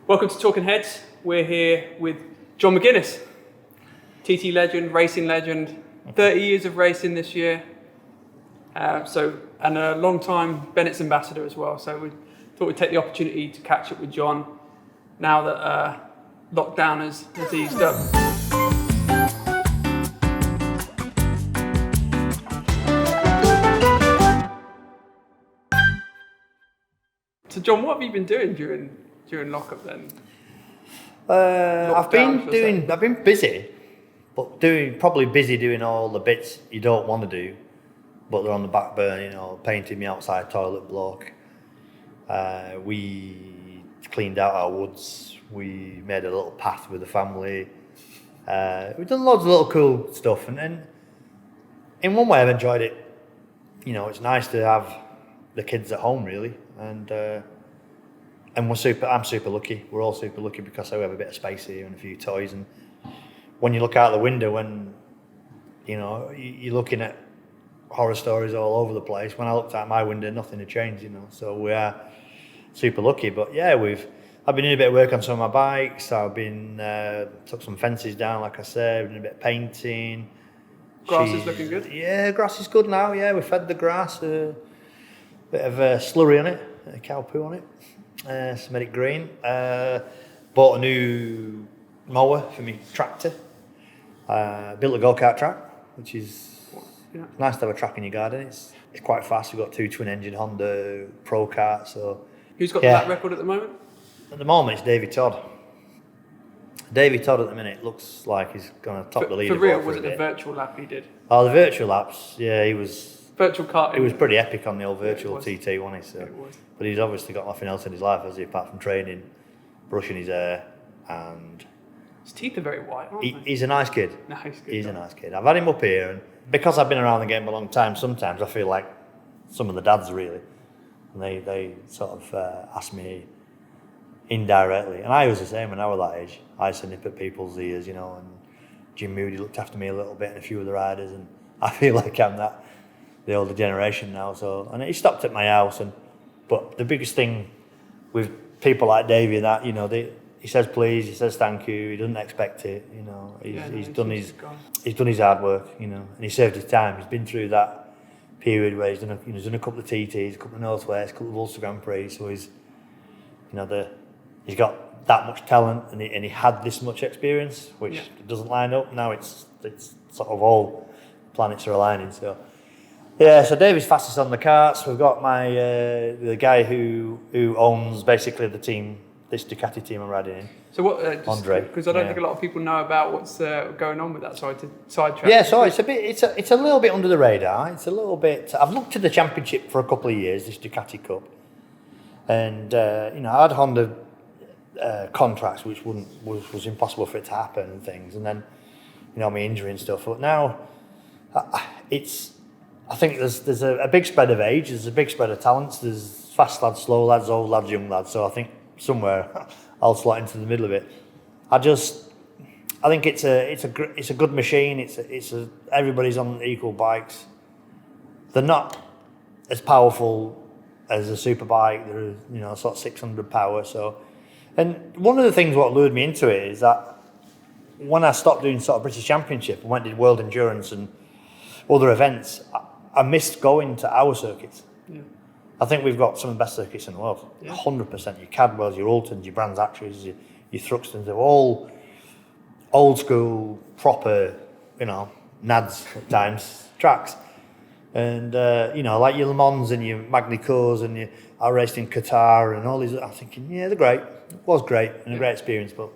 Welcome to Talking Heads. We're here with John McGuinness, TT legend, racing legend, 30 years of racing this year. And a long time Bennett's ambassador as well. So we thought we'd take the opportunity to catch up with John now that lockdown has eased up. So John, what have you been doing during lockup then? I've been busy, but probably busy doing all the bits you don't want to do, but they're on the back burner. Painting the outside toilet block. We cleaned out our woods. We made a little path with the family. We've done loads of little cool stuff, and in one way I've enjoyed it. It's nice to have the kids at home really, and I'm super lucky. We're all super lucky because we have a bit of space here and a few toys. And when you look out the window, when you're looking at horror stories all over the place. When I looked out my window, nothing had changed. So we are super lucky. But yeah, I've been doing a bit of work on some of my bikes. I've been took some fences down, like I said. We've done a bit of painting. Grass is looking good. Yeah, grass is good now. Yeah, we fed the grass. A bit of slurry on it, cow poo on it. Made it green. Bought a new mower for my tractor. Built a go-kart track, which is nice to have a track in your garden. It's quite fast. We've got 2 twin-engine Honda Pro karts. So who's got the lap record at the moment? At the moment, it's Davey Todd. Davey Todd at the minute looks like he's going to top the leaderboard. For real, was it the virtual lap he did? Oh, the virtual laps. Yeah, he was. Virtual karting. It was pretty epic on the old virtual TT, wasn't he? So. It was. But he's obviously got nothing else in his life, has he, apart from training, brushing his hair, and his teeth are very white, aren't they? He's a nice kid. He's a nice kid. I've had him up here, and because I've been around the game a long time, sometimes I feel like some of the dads really, and they sort of ask me indirectly, and I was the same when I was that age. I used to nip at people's ears, and Jim Moody looked after me a little bit, and a few of the riders, and I feel like I'm the older generation now. So, and he stopped at my house, but the biggest thing with people like Davey and that, he says please, he says thank you, he doesn't expect it, he's done his hard work, and he served his time. He's been through that period where he's done a couple of TTs, a couple of Northwest, a couple of Ulster Grand Prix, so he's got that much talent, and he had this much experience, which doesn't line up. Now it's sort of all planets are aligning, so. Yeah, so Davey's fastest on the karts. We've got the guy who owns basically the team, this Ducati team I'm riding in. So what, Andre? Because I don't think a lot of people know about what's going on with that sidetrack. Yeah, so it's a little bit under the radar. It's a little bit. I've looked at the championship for a couple of years, this Ducati Cup, and I had Honda contracts, which was impossible for it to happen and things, and then my injury and stuff. But now I think there's a big spread of age, there's a big spread of talents, there's fast lads, slow lads, old lads, young lads, so I think somewhere I'll slot into the middle of it. I think it's a good machine, everybody's on equal bikes. They're not as powerful as a super bike, they're sort of 600 power, so. And one of the things what lured me into it is that when I stopped doing sort of British Championship and went and did World Endurance and other events, I missed going to our circuits. Yeah. I think we've got some of the best circuits in the world. 100%. Your Cadwells, your Ultons, your Brands Hatches, your Thruxtons, they're all old school, proper, nads at times, tracks. And, like your Le Mans and your Magny-Cours and I raced in Qatar and all these, I'm thinking, yeah, they're great. It was great and a great experience, but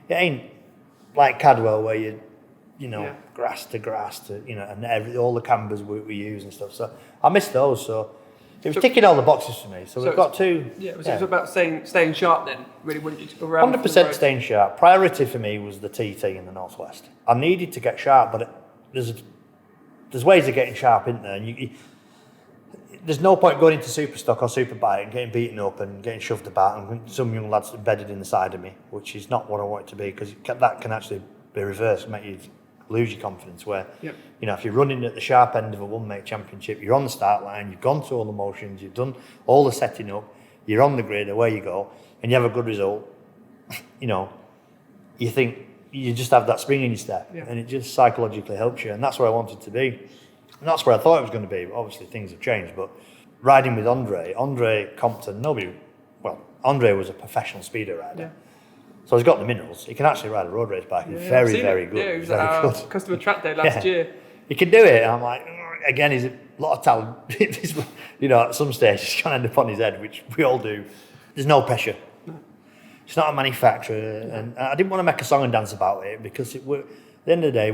it ain't like Cadwell where you grass to and all the cambers we use and stuff. So I missed those. So it was ticking all the boxes for me. So we've got two. Yeah, it was about staying sharp then. Really wanted you to go around. 100% staying sharp. Priority for me was the TT in the Northwest. I needed to get sharp, but there's ways of getting sharp, isn't there? And there's no point going into super stock or super bike and getting beaten up and getting shoved about and some young lads embedded in the side of me, which is not what I want it to be, because that can actually be reversed, make you lose your confidence. Where if you're running at the sharp end of a one-make championship, you're on the start line, you've gone through all the motions, you've done all the setting up, you're on the grid, away you go, and you have a good result, you know, you think you just have that spring in your step, and it just psychologically helps you. And that's where I wanted to be. And that's where I thought it was going to be. Obviously, things have changed. But riding with Andre Compton, Andre was a professional speeder rider. Yeah. So he's got the minerals. He can actually ride a road race bike. He's very, very good. Yeah, he was very at our good. customer track day last year. He can do it. And I'm like, again, he's a lot of talent. You know, at some stage, he's going to end up on his head, which we all do. There's no pressure. No. It's not a manufacturer. And I didn't want to make a song and dance about it because at the end of the day,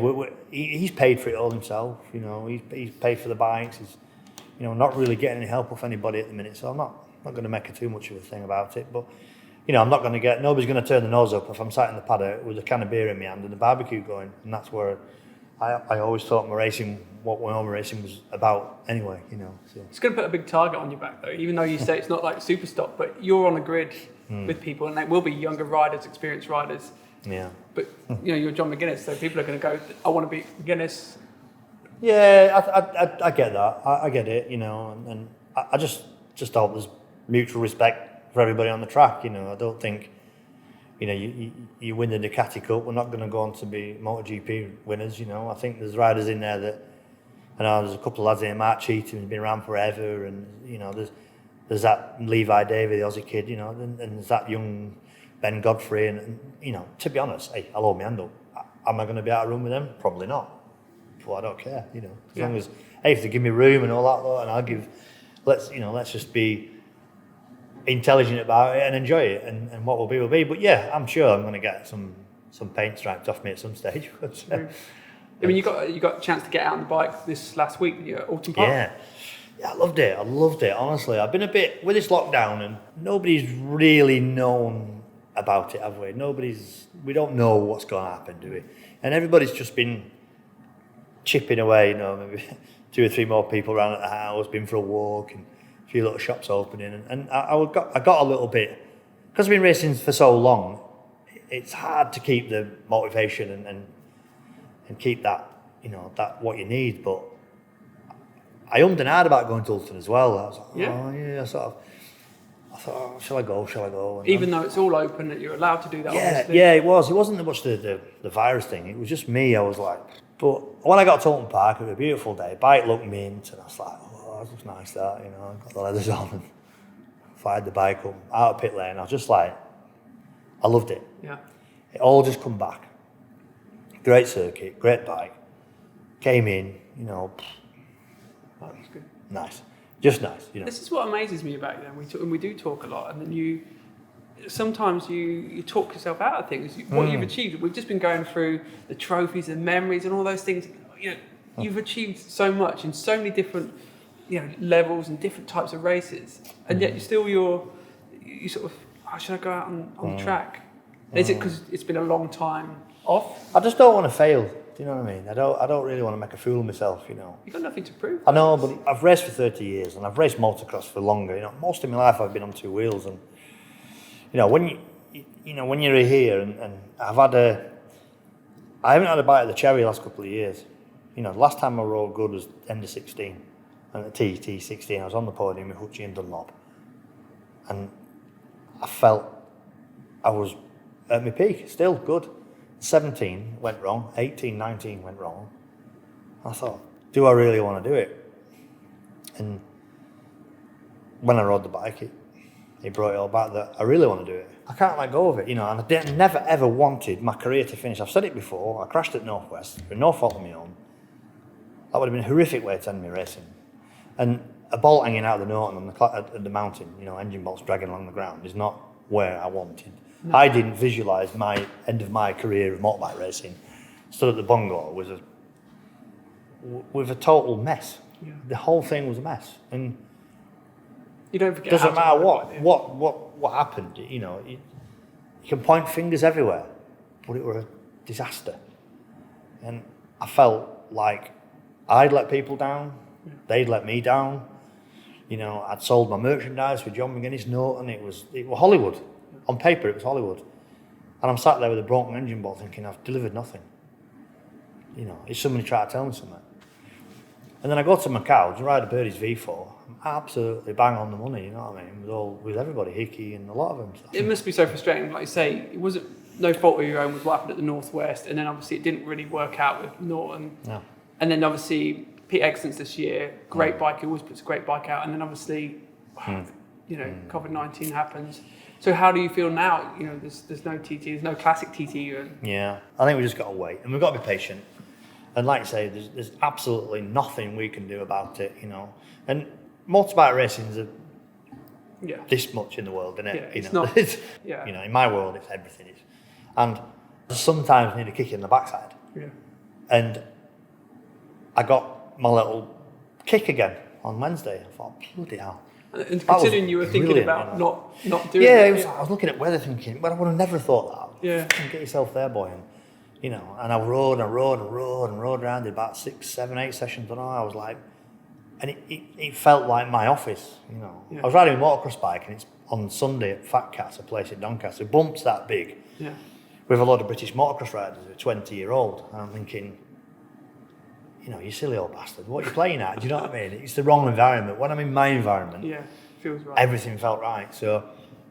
he's paid for it all himself. You know, he's paid for the bikes. He's, you know, not really getting any help off anybody at the minute. So I'm not going to make too much of a thing about it. But, you know, nobody's going to turn the nose up if I'm sat in the paddock with a can of beer in my hand and the barbecue going. And that's where I always thought my racing was about anyway, you know. So. It's going to put a big target on your back, though, even though you say it's not like super stock, but you're on a grid with people, and they will be younger riders, experienced riders. Yeah. But, you know, you're John McGuinness, so people are going to go, I want to be McGuinness. Yeah, I get that. I get it, you know, and I just hope there's mutual respect for everybody on the track, you know. I don't think, you know, you win the Ducati Cup, we're not going to go on to be MotoGP winners, you know. I think there's riders in there that, I know there's a couple of lads here, Mark Cheatham, who's been around forever, and, you know, there's that Levi Davey, the Aussie kid, you know, and there's that young Ben Godfrey, and you know, to be honest, hey, I'll hold my hand up. Am I going to be out of room with them? Probably not. Well, I don't care, you know, as long as, hey, if they give me room and all that, though, and I'll give, let's just be intelligent about it and enjoy it, and what will be. But yeah, I'm sure I'm going to get some paint striped off me at some stage. But, I mean, you got a chance to get out on the bike this last week, didn't you, at Alton Park? Yeah, I loved it, honestly. I've been a bit, with this lockdown, and nobody's really known about it, have we? We don't know what's going to happen, do we? And everybody's just been chipping away, you know, maybe 2 or 3 more people around at the house, been for a walk, and a few little shops opening. And I got a little bit, because I've been racing for so long, it's hard to keep the motivation and keep that, you know, that what you need. But I ummed and ahed about going to Alton as well. I was like, I thought, oh, shall I go? And even though it's all open, that you're allowed to do that, obviously. Yeah, it was. It wasn't so much the virus thing. It was just me. I was like, but when I got to Alton Park, it was a beautiful day. Bike looked mint, and I was like, oh, that looks nice, that, you know. I got the leathers on and fired the bike up out of pit lane. I was just like, I loved it. Yeah. It all just come back. Great circuit, great bike. Came in, you know. That was good. Nice. Just nice, you know. This is what amazes me about you, and we do talk a lot, and then sometimes you talk yourself out of things, what you've achieved. We've just been going through the trophies and memories and all those things. You know, you've achieved so much in so many different, you know, levels and different types of races, and yet you sort of, oh, should I go out on the track? Is it because it's been a long time off? I just don't want to fail. Do you know what I mean? I don't really want to make a fool of myself, you know. You've got nothing to prove. I know, but I've raced for 30 years and I've raced motocross for longer. You know, most of my life I've been on 2 wheels, and you know, when you're here and I haven't had a bite of the cherry the last couple of years. You know, the last time I rode good was end of 16, and at T16 I was on the podium with Hutchie and Dunlop, and I felt I was at my peak, still good. 17 went wrong, 18, 19 went wrong. I thought, do I really want to do it? And when I rode the bike, it brought it all back that I really want to do it. I can't let go of it, you know, and I never ever wanted my career to finish. I've said it before, I crashed at Northwest, through no fault of my own. That would have been a horrific way to end my racing. And a bolt hanging out of the Norton on the mountain, you know, engine bolts dragging along the ground, is not where I wanted. No. I didn't visualise my end of my career of motorbike racing. Stood at the bungalow with a total mess. Yeah. The whole thing was a mess, and you don't forget. Doesn't matter what happened. You know, you can point fingers everywhere, but it was a disaster. And I felt like I'd let people down. Yeah. They'd let me down. You know, I'd sold my merchandise with John McGuinness note, and it was Hollywood. On paper, it was Hollywood. And I'm sat there with a broken engine bolt thinking, I've delivered nothing. You know, is somebody trying to tell me something? And then I go to Macau to ride a Birdies V4. I'm absolutely bang on the money, you know what I mean? With everybody, Hickey and a lot of them. So. It must be so frustrating. Like you say, it wasn't no fault of your own with what happened at the Northwest, and then obviously it didn't really work out with Norton. No. And then obviously Pete Exton's this year, great bike, he always puts a great bike out, and then obviously, you know, COVID-19 happens. So how do you feel now? You know, there's no TT, there's no classic TT. Yeah, I think we just got to wait, and we've got to be patient. And like I say, there's absolutely nothing we can do about it, you know. And motorbike racing's this much in the world, isn't it? Yeah, it's know? not. Yeah. You know, in my world, it's everything is. And I sometimes need a kick in the backside. Yeah. And I got my little kick again on Wednesday. I thought, bloody hell. And considering you were thinking about not doing it. I was looking at weather thinking, well, I would have never thought that. Yeah. Get yourself there, boy. And, you know, and I rode around, did about 6, 7, 8 sessions. And I was like, and it felt like my office, you know. Yeah. I was riding a motocross bike, and it's on Sunday at Fat Cats, a place in Doncaster. Bumps that big. Yeah. With a lot of British motocross riders who are 20-year-old. And I'm thinking, you know, you silly old bastard, what are you playing at? Do you know what I mean? It's the wrong environment. When I'm in my environment, feels right. Everything felt right. So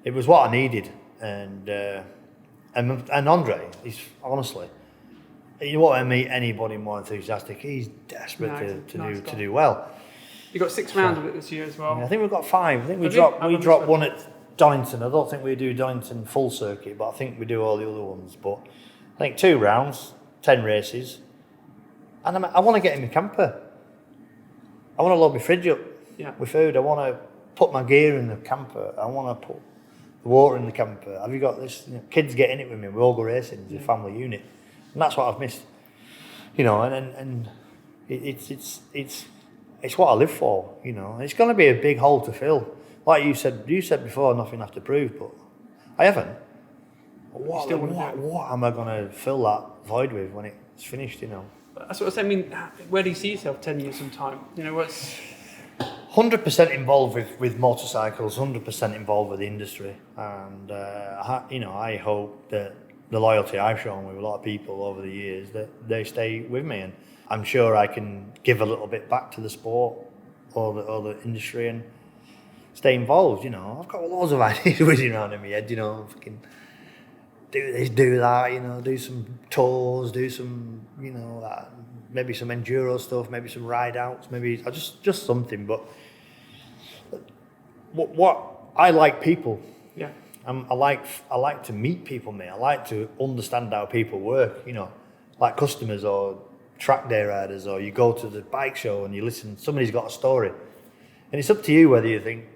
it was what I needed. And Andre, he's honestly, you won't meet anybody more enthusiastic. He's desperate to do well. You got 6 rounds of it this year as well. Yeah, I think we've got 5. I think we dropped one at Donington. I don't think we do Donington full circuit, but I think we do all the other ones. But I think 2 rounds, 10 races. And I want to get in my camper. I want to load my fridge up with food. I want to put my gear in the camper. I want to put the water in the camper. Have you got this? You know, kids get in it with me. We all go racing as a family unit, and that's what I've missed. You know, and it's what I live for. You know, it's going to be a big hole to fill. Like you said before, nothing left to prove, but I haven't. What am I going to fill that void with when it's finished? You know. That's what I say. I mean, where do you see yourself 10 years from time? You know, what's 100% involved with motorcycles, 100% involved with the industry, and you know, I hope that the loyalty I've shown with a lot of people over the years, that they stay with me, and I'm sure I can give a little bit back to the sport or the industry and stay involved. You know, I've got loads of ideas whizzing around in my head. You know, fucking do this, do that. You know, do some tours, do some, you know, maybe some enduro stuff, maybe some ride outs, maybe just something. But what I like people. Yeah. I like to meet people, mate. I like to understand how people work. You know, like customers or track day riders, or you go to the bike show and you listen. Somebody's got a story, and it's up to you whether you think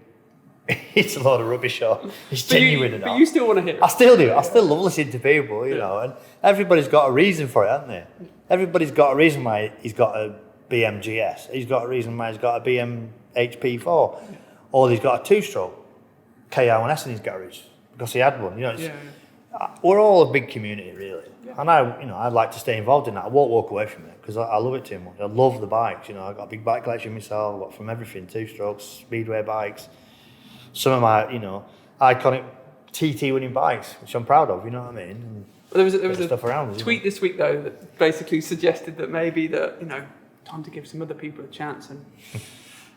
it's a lot of rubbish or it's genuine or not. But you still want to hear it. I still do. I still love listening to people, you know, and everybody's got a reason for it, haven't they? Everybody's got a reason why he's got a BMGS. He's got a reason why he's got a BM HP4, or he's got a 2-stroke KR1S in his garage because he had one. You know, we're all a big community, really. Yeah. And I'd like to stay involved in that. I won't walk away from it because I love it too much. I love the bikes. You know, I've got a big bike collection myself. I've got from everything, 2-strokes, speedway bikes. Some of my, you know, iconic TT winning bikes, which I'm proud of. You know what I mean? And there was a stuff around, tweet this week though that basically suggested that maybe that, you know, time to give some other people a chance. And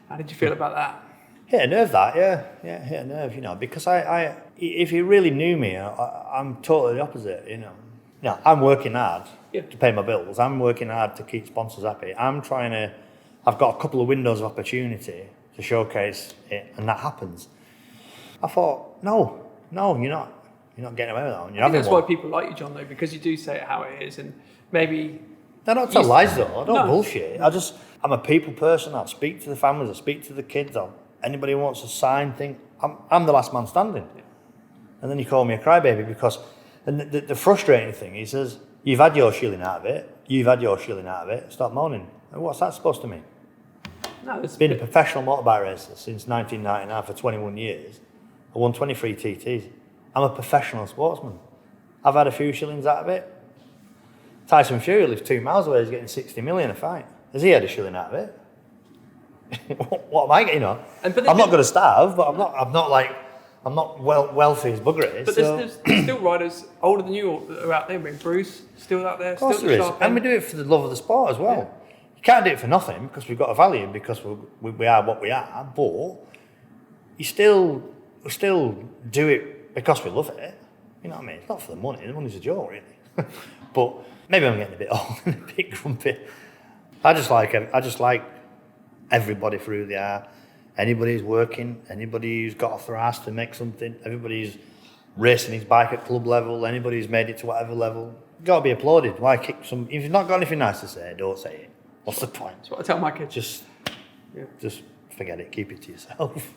how did you feel about that? Hit a nerve, that, yeah, hit a nerve, you know, because I if you really knew me, I'm totally the opposite, you know. You know, I'm working hard to pay my bills. I'm working hard to keep sponsors happy. I've got a couple of windows of opportunity to showcase it, and that happens. I thought, no, you're not getting away with that one. I think that's why people like you, John, though, because you do say it how it is, and maybe. I don't tell lies though. I don't bullshit. I'm a people person. I speak to the families. I speak to the kids. Anybody who wants a sign thing, I'm the last man standing. Yeah. And then you call me a crybaby because, and the frustrating thing is, says, you've had your shilling out of it. Stop moaning. And what's that supposed to mean? No, it's been a professional motorbike racer since 1999 for 21 years. I won 23 TTs. I'm a professional sportsman. I've had a few shillings out of it. Tyson Fury lives 2 miles away. He's getting 60 million a fight. Has he had a shilling out of it? What am I getting on? I'm not going to starve, but I'm not wealthy as bugger is. But there's still riders older than you that are out there. I mean, Bruce still out there. Of course there is. And we do it for the love of the sport as well. Yeah. You can't do it for nothing because we've got a value, because we are what we are, but we still do it because we love it. You know what I mean? It's not for the money. The money's a joke, really. But maybe I'm getting a bit old and a bit grumpy. I just like everybody for who they are. Anybody who's working, anybody who's got off their ass to make something, everybody who's racing his bike at club level, anybody who's made it to whatever level, got to be applauded. Why kick some? If you've not got anything nice to say, don't say it. What's the point? That's what I tell my kids. Just forget it. Keep it to yourself.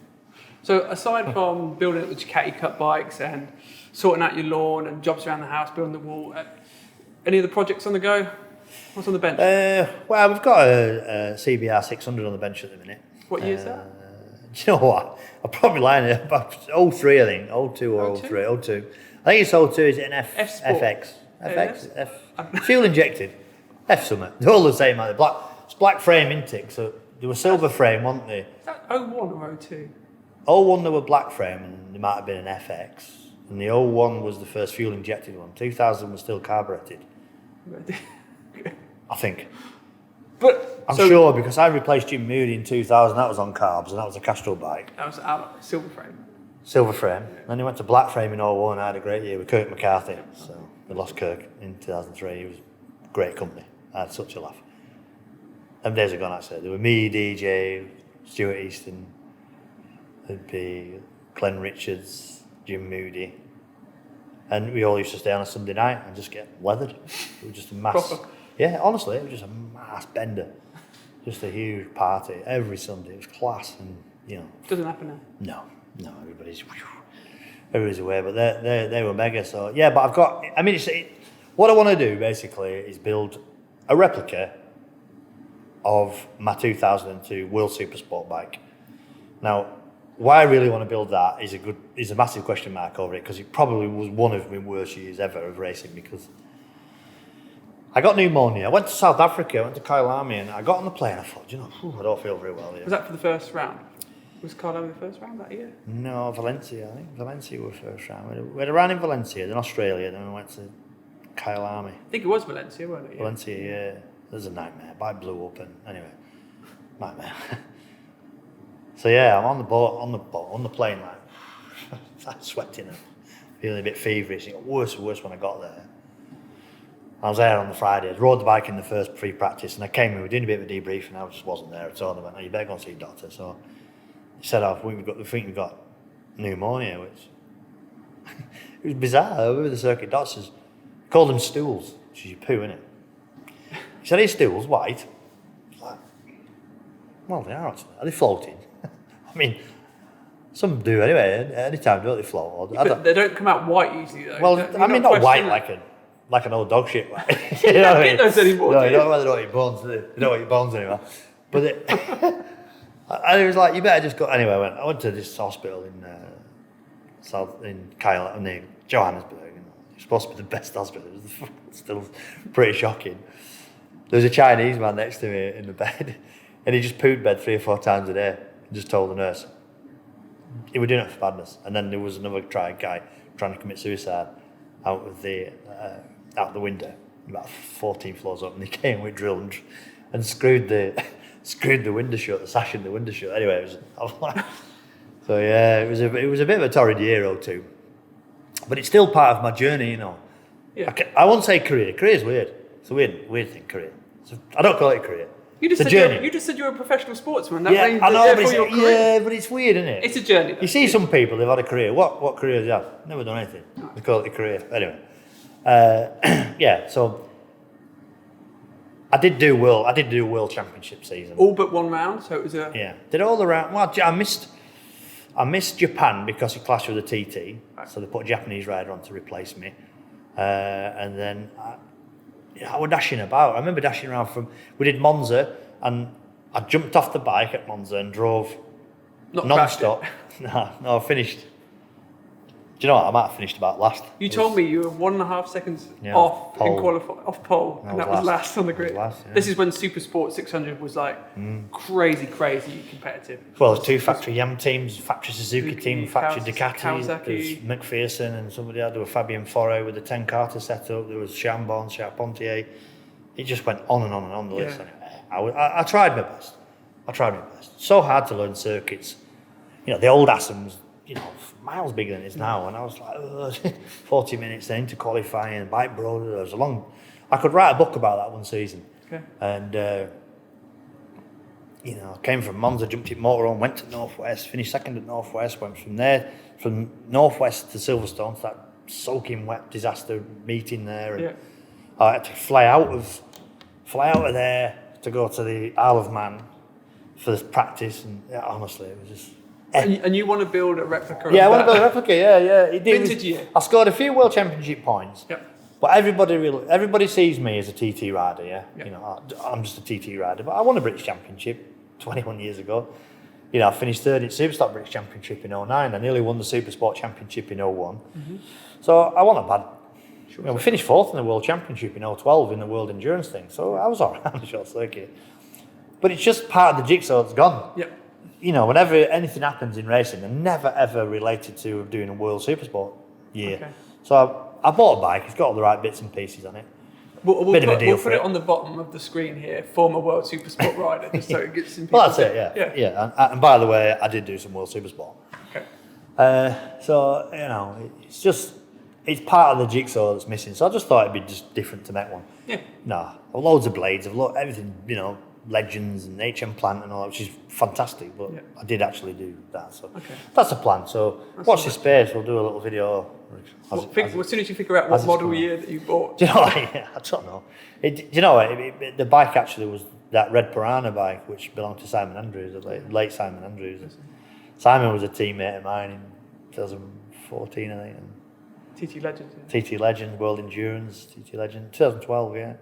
So aside from building up the Ducati Cup bikes and sorting out your lawn and jobs around the house, building the wall, any other projects on the go? What's on the bench? Well, we've got a CBR 600 on the bench at the minute. What year is that? Do you know what? I'll probably line it about 03, I think. 02 or 03. 02. I think it's 02. Is it an FX? FX? F. Fuel injected. F summit. They're all the same, man. It's black frame intake, so they were silver frame, weren't they? Is that 01 or 02? 01 they were black frame, and there might have been an FX. And the 01 was the first fuel injected one. 2000 was still carbureted. I think. But I'm sure, because I replaced Jim Moody in 2000. That was on carbs, and that was a Castrol bike. That was alloy, silver frame. Silver frame. Then he went to black frame in 01. I had a great year with Kirk McCarthy. So we lost Kirk in 2003. He was a great company. I had such a laugh. Them days are gone, actually. There were me, DJ, Stuart Easton. There'd be Glenn Richards, Jim Moody. And we all used to stay on a Sunday night and just get weathered. It was just a mass. Proper. Yeah, honestly, it was just a mass bender. Just a huge party every Sunday. It was class, and you know. Doesn't happen now. No, everybody's away, but they were mega. So yeah, but I've got. I mean, what I want to do basically is build a replica of my 2002 World Super Sport bike. Now, why I really want to build that is a massive question mark over it, because it probably was one of my worst years ever of racing, because I got pneumonia. I went to South Africa, I went to Kyalami, and I got on the plane. I thought, I don't feel very well here. Was that for the first round? Was Carlo the first round that year? No, Valencia. I think Valencia was first round. We had a round in Valencia, then Australia, then we went to Kyalami. I think it was Valencia, wasn't it? Yeah. Valencia, yeah. It was a nightmare. Bike blew up, and anyway, nightmare. So yeah, I'm on the plane, like I'm sweating and feeling a bit feverish. It got worse and worse when I got there. I was there on the Friday. I rode the bike in the first pre-practice, and I came in. We were doing a bit of a debrief, and I just wasn't there at all. They went, "Oh, you better go and see a doctor." So he said, "Oh, we think we've got pneumonia," which it was bizarre. I remember the circuit doctors called them stools, which is your poo, innit? He said, "These stools, white." I was like, well, they are actually. Are they floating? I mean, some do anyway. Any time, don't they float? But they don't come out white usually, though. Well, I mean, not white like an old dog shit. Right? You know what I mean? Those anymore, no, you don't want your bones. You don't want your bones anymore. But and it was like, you better just go. Anyway, I went to this hospital in Johannesburg. And it's supposed to be the best hospital. It was still pretty shocking. There was a Chinese man next to me in the bed, and he just pooed bed 3 or 4 times a day. And just told the nurse he was doing it for badness. And then there was another guy trying to commit suicide out the window, about 14 floors up, and he came with drill and screwed the window shut, the sash in the window shut. Anyway, so yeah, it was a bit of a torrid year or two, but it's still part of my journey, you know. Yeah. I won't say career. Career's weird. It's a weird thing, career. So I don't call it a career. You just said you're a professional sportsman. That means I know, but but it's weird, isn't it? it's a journey, though. You see some people, they've had a career. What career do they have? Never done anything. They call it a career. Anyway, yeah. So I did do world championship season. All but one round, so it was a Did all the round. Well, I missed Japan because it clashed with a TT, so they put a Japanese rider on to replace me, and then. I was dashing about. I remember dashing around we did Monza, and I jumped off the bike at Monza and drove non-stop. No, I finished. Do you know what? I might have finished about last. You told me you were 1.5 seconds off pole. in off pole, and that was last on the grid. Last, yeah. This is when Super Sport 600 was like crazy competitive. Well, there's 2 factory Yam teams, factory Suzuki team, factory Ducati. Kawasaki. There's McPherson and somebody else. There was Fabian Fore with the 10 Carter setup. There was Chambon, Charpentier. It just went on and on and on the list. Anyway. I tried my best. So hard to learn circuits. You know, the old Assams, you know, miles bigger than it is now. And I was like, 40 minutes then to qualifying, bike broad. It was a long. I could write a book about that one season. Okay. And, you know, I came from Monza, jumped in motorhome, went to Northwest, finished second at Northwest, went from there, from Northwest to Silverstone, to that soaking wet disaster meeting there. And I had to fly out of there to go to the Isle of Man for this practice. And honestly, it was just... And you want to build a replica? Yeah, I want to build a replica. Yeah. Vintage year. I scored a few World Championship points. Yep. But everybody sees me as a TT rider. Yeah. Yep. You know, I'm just a TT rider. But I won a British Championship 21 years ago. You know, I finished third at Superstock British Championship in 09. I nearly won the Supersport Championship in 01. Mm-hmm. So I wasn't bad. You know, we finished fourth in the World Championship in 012 in the World Endurance thing. So I was all right on the short circuit. But it's just part of the jigsaw that's gone. Yep. You know, whenever anything happens in racing, they're never ever related to doing a World Supersport year. Okay. So I bought a bike. It's got all the right bits and pieces on it. We'll put it on the bottom of the screen here. Former World Supersport rider, just so it gets some. Well, that's it. Yeah. And by the way, I did do some World Supersport. Okay. So you know, it's part of the jigsaw that's missing. So I just thought it'd be just different to make one. Yeah. No, loads of blades. I've looked everything. You know. Legends and HM Plant and all that, which is fantastic, but I did actually do that, so that's a plan. So watch this space, we'll do a little video. As soon as you figure out what model year that you bought. Do you know what? I don't know. Do you know what? The bike actually was that red Piranha bike, which belonged to Simon Andrews, the late Simon Andrews. Simon was a teammate of mine in 2014, I think. And TT Legends. TT Legends, World Endurance, TT Legend, 2012, yeah.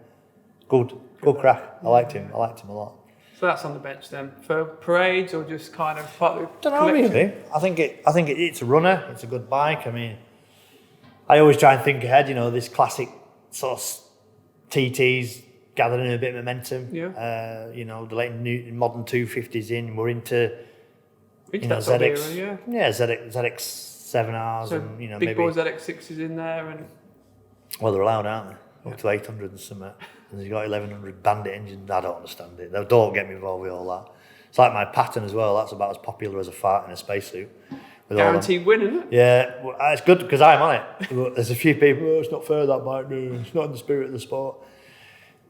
Good crack. I liked him a lot. So that's on the bench then for parades or just kind of part of the don't know really. I think it's a runner. It's a good bike. I mean, I always try and think ahead. You know, this classic sort of TTs gathering a bit of momentum. Yeah. You know, the late modern 250s in. We're into that sort of era, yeah. ZX7Rs, so and you know big maybe boy ZX6s in there and. Well, they're allowed, aren't they? Up to 800 and something. And you've got 1100 Bandit engines. I don't understand it. Don't get me involved with all that. It's like my pattern as well. That's about as popular as a fart in a spacesuit. Guaranteed win, isn't it? Yeah, well, it's good because I'm on it. But there's a few people, it's not fair, that bike, no, it's not in the spirit of the sport.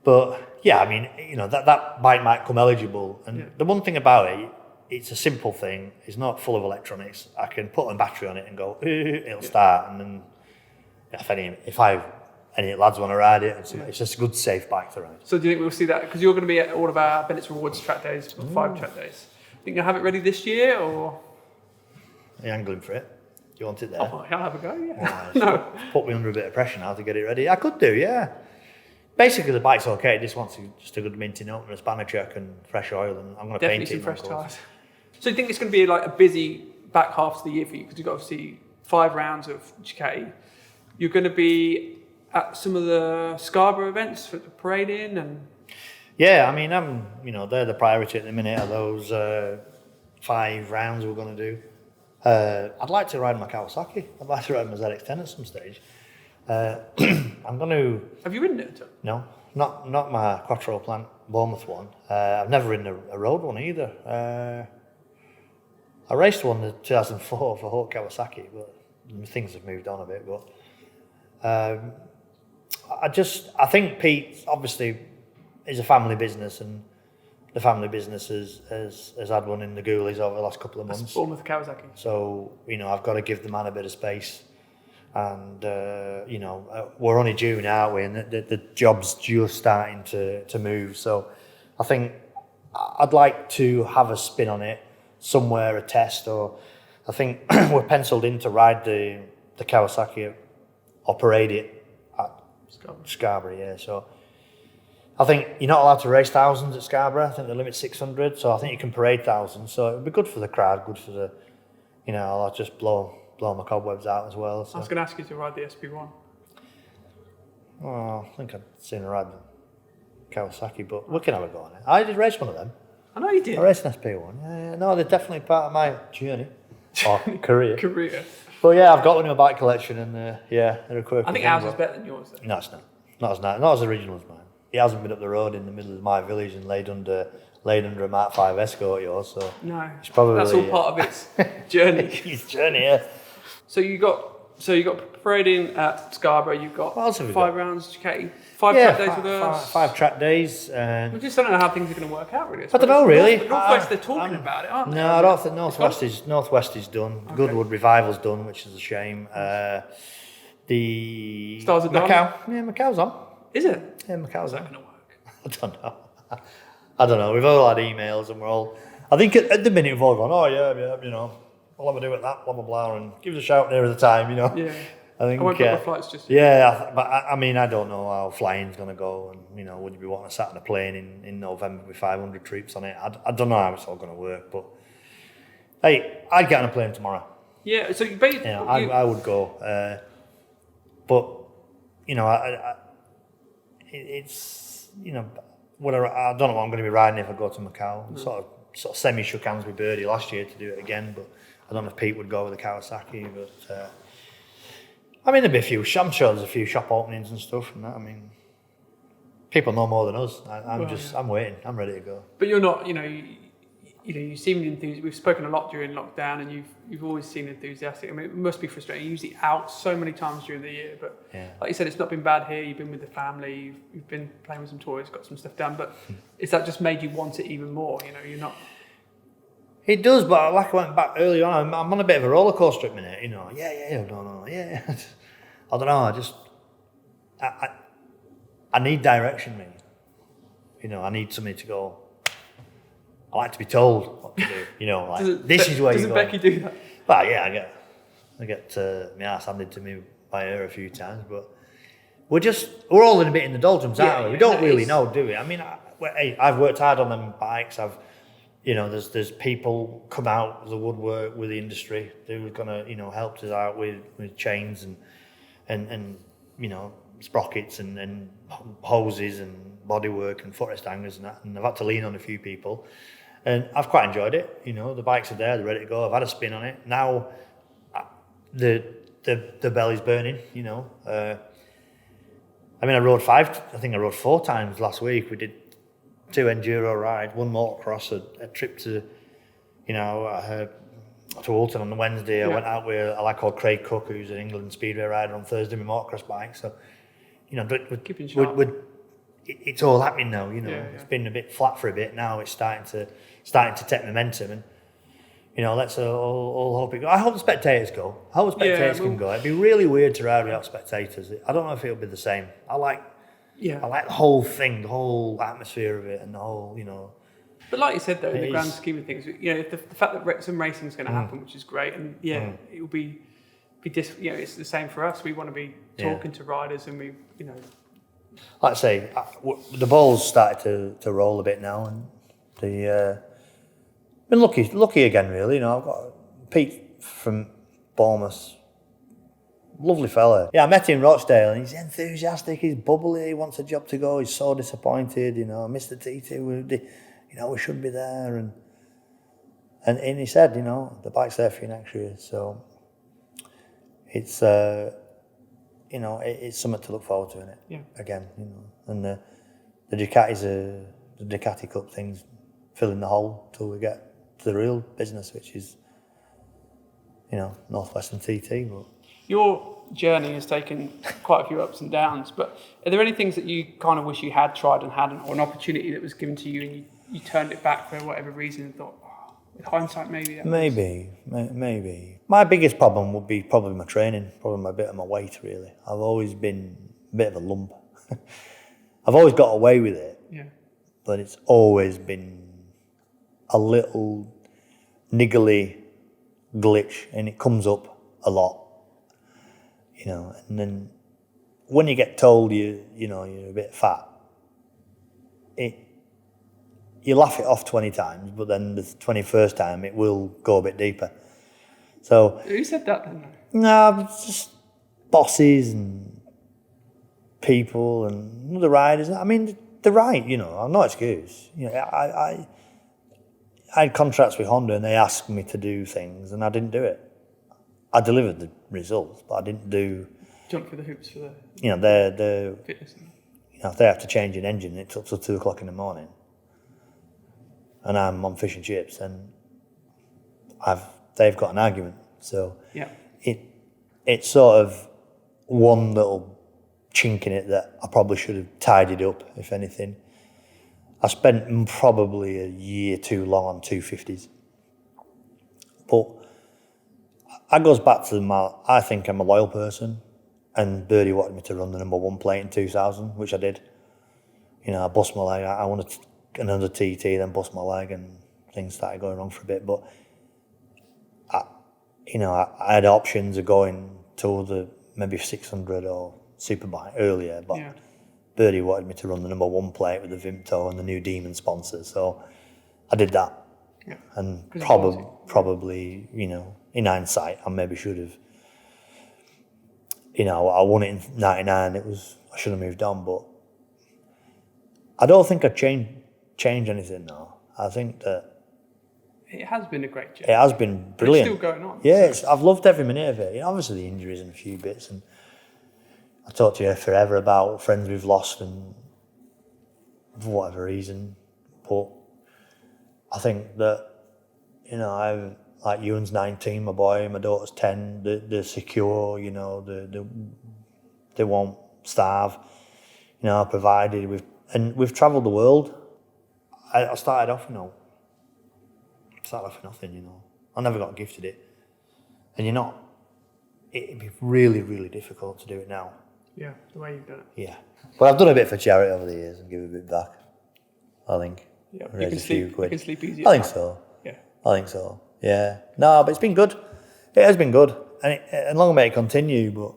But yeah, I mean, you know, that bike might come eligible. And the one thing about it, it's a simple thing. It's not full of electronics. I can put a battery on it and go, it'll start. And then if any lads want to ride it, it's just a good, safe bike to ride. So do you think we'll see that? Because you're going to be at all of our Bennett's Rewards track days, 5 track days. Think you'll have it ready this year, or? Are you angling for it? Do you want it there? Oh, I'll have a go, yeah. No. Put me under a bit of pressure now to get it ready. I could do, yeah. Basically, the bike's okay. It just wants just a good minting up and a spanner check and fresh oil, and I'm going to paint it. Definitely some fresh tyres. So you think it's going to be like a busy back half of the year for you? Because you've got obviously 5 rounds of Ducati. You're going to be at some of the Scarborough events for the parading and. Yeah, I mean, they're the priority at the minute. Are those 5 rounds we're going to do? I'd like to ride my Kawasaki. I'd like to ride my ZX10 at some stage. I'm going to. Have you ridden it? No, not my Quattro Plant Bournemouth one. I've never ridden a road one either. I raced one in 2004 for Hawk Kawasaki, but things have moved on a bit. But I think Pete obviously is a family business, and the family business has had one in the Ghoulies over the last couple of months. That's Bournemouth Kawasaki. So, I've got to give the man a bit of space. And, we're only June, aren't we? And the job's just starting to move. So I think I'd like to have a spin on it somewhere, a test, or I think we're penciled in to ride the Kawasaki or parade it at Scarborough, yeah. So I think you're not allowed to race thousands at Scarborough. I think the limit's 600, so I think you can parade thousands. So it would be good for the crowd, good for the, I'll just blow my cobwebs out as well. So. I was going to ask you to ride the SP1. Oh, I think I'd sooner ride the Kawasaki, but we can have a go on it. I did race one of them. I know you did. I raced an SP1. Yeah, no, they're definitely part of my journey or career. But yeah, I've got one in my bike collection, and they're a quirky. I think ours is better than yours. Though. No, it's not. Not as original as mine. he hasn't been up the road in the middle of my village and laid under a Mark 5 Escort, so No, it's probably that's all part of its journey. his journey, yeah. So you got parading at Scarborough. You've got What else have we 5 got? rounds, Ducati, 5 track days with us. Five track days. We just don't know how things are going to work out, really. I don't know, really. Northwest, they're talking about it, aren't they? No, I don't think Northwest is done. Okay. Goodwood Revival's done, which is a shame. The Stars of Dawn? Macau's on. Is it? Yeah, Macau's How's that on. going to work? I don't know. We've all had emails and we're all. I think at the minute we've all gone, oh yeah, we'll have a do at that, blah blah blah, and give us a shout nearer the time, Yeah. I think. I won't book my flights just. Yeah, but I mean, I don't know how flying's going to go, and would you be wanting to sat on a plane in November with 500 troops on it? I don't know how it's all going to work, but hey, I'd get on a plane tomorrow. Yeah, so you basically. I would go, but it's whatever. I don't know what I'm going to be riding if I go to Macau. Sort of semi shook hands with Birdie last year to do it again, but I don't know if Pete would go with the Kawasaki, but. I mean, there'd be I'm sure there's a few shop openings and stuff and that. I mean, people know more than us. I'm waiting. I'm ready to go. But you're not, you seem enthusiastic. We've spoken a lot during lockdown, and you've always seemed enthusiastic. I mean, it must be frustrating. You're usually out so many times during the year, but like you said, it's not been bad here. You've been with the family. You've been playing with some toys, got some stuff done. But is that just made you want it even more? You're not. It does, but like I went back earlier on, I'm on a bit of a roller coaster at the minute. Yeah. I don't know. I need direction, mate. I need somebody to go. I like to be told what to do. This is where you go. Doesn't Becky do that? Well, yeah, I get my ass handed to me by her a few times, but we're all in a bit in the doldrums, aren't we? We don't really know, do we? I mean, I've worked hard on them bikes. There's people come out of the woodwork with the industry who's gonna, help us out with chains and sprockets and hoses and bodywork and footrest hangers and that. And I've had to lean on a few people, and I've quite enjoyed it. The bikes are there, they're ready to go. I've had a spin on it. Now the belly's burning. I rode 4 times last week. We did 2 enduro rides, 1 motocross, a trip to Alton on the Wednesday. I went out with a lad called Craig Cook, who's an England speedway rider, on Thursday with motocross bike. So, it's all happening now. It's been a bit flat for a bit. Now it's starting to take momentum, and let's all hope it goes. I hope the spectators go. I hope the spectators can go. It'd be really weird to ride without spectators. I don't know if it'll be the same. I like the whole thing, the whole atmosphere of it, and the whole But like you said, though, in the grand scheme of things, the fact that some racing is going to happen, which is great, and it will be it's the same for us. We want to be talking to riders, and we, like I say, the ball's started to roll a bit now, and been lucky again, really. I've got Pete from Bournemouth, lovely fella. Yeah, I met him in Rochdale, and he's enthusiastic, he's bubbly, he wants a job to go, he's so disappointed, Mr. TT, we should be there, and he said, the bike's there for you next year, so it's it's something to look forward to, isn't it? Yeah. Again, and the Ducati Cup thing's filling the hole till we get to the real business, which is Northwest and TT. But your journey has taken quite a few ups and downs, but are there any things that you kind of wish you had tried and hadn't, or an opportunity that was given to you and you turned it back for whatever reason and thought, with hindsight, maybe maybe. My biggest problem would be probably my training, probably a bit of my weight, really. I've always been a bit of a lump. I've always got away with it, but it's always been a little niggly glitch, and it comes up a lot, and then when you get told you're a bit fat, you laugh it off 20 times, but then the 21st time it will go a bit deeper. So who said that then? No, it's just bosses and people and the riders. I mean, they're right, I'm no excuse. I had contracts with Honda, and they asked me to do things, and I didn't do it. I delivered the results, but I didn't do. Jump through the hoops for the. The fitness. if they have to change an engine, it's up till 2 o'clock in the morning, and I'm on fish and chips, and they've got an argument. So yeah, it's sort of one little chink in it that I probably should have tidied up, if anything. I spent probably a year too long on 250s. But that goes back to I think I'm a loyal person, and Birdie wanted me to run the number 1 plate in 2000, which I did. I bust my leg. I wanted another TT, then bust my leg, and things started going wrong for a bit. But I had options of going to the maybe 600 or Superbike earlier, but Birdie wanted me to run the number 1 plate with the Vimto and the new Demon sponsor, so I did that. Yeah. And probably, in hindsight, I maybe should have. I won it in '99. I should have moved on, but I don't think I'd change anything now. I think that it has been a great journey. It has been brilliant. It's still going on. Yeah, I've loved every minute of it. Obviously, the injuries and a few bits, and I talked to you forever about friends we've lost and for whatever reason, but I think that, I've, like Ewan's 19, my boy, my daughter's 10, they're secure, they won't starve, I provided, we've travelled the world. I started off, with nothing, I never got gifted it, and it'd be really, really difficult to do it now. Yeah, the way you've done it. Yeah. But I've done a bit for charity over the years and give a bit back, I think. Yeah, you can sleep easy. I think so. Yeah. I think so. Yeah. No, but it's been good. It has been good. And long may it continue, but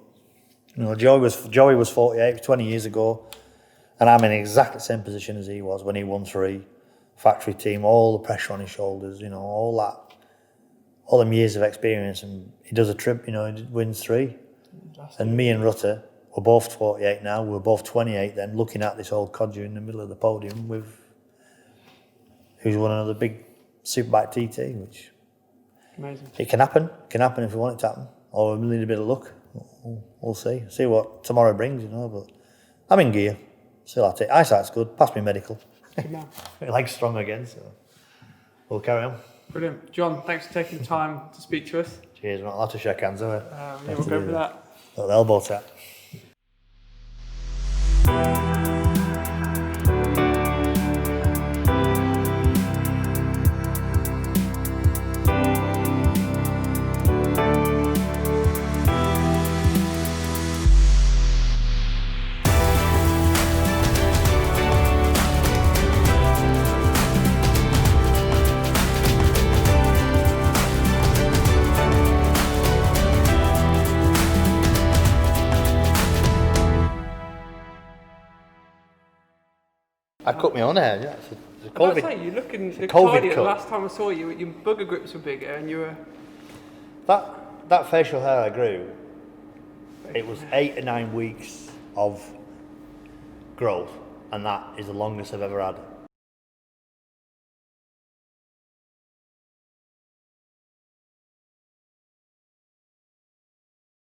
Joey was 48 20 years ago, and I'm in exactly the same position as he was when he won 3. Factory team, all the pressure on his shoulders, all them years of experience, and he does a trip, he wins 3. And me and Rutter, we're both 48 now, we're both 28 then, looking at this old codger in the middle of the podium who's won another big Superbike TT, which amazing. It can happen if we want it to happen, or we need a bit of luck. We'll see what tomorrow brings, but I'm in gear, still at it. Eyesight's good, passed me medical. Good man. My leg's strong again, so we'll carry on. Brilliant. John, thanks for taking the time to speak to us. Cheers, mate. I'll have to shake hands, haven't Yeah, we'll go for that. Little elbow tap. I cut my own hair, yeah. It's a COVID. Say, you're looking the COVID cardio. cut. Last time I saw you, your bugger grips were bigger, and you were. That facial hair I grew, it was 8 or 9 weeks of growth, and that is the longest I've ever had.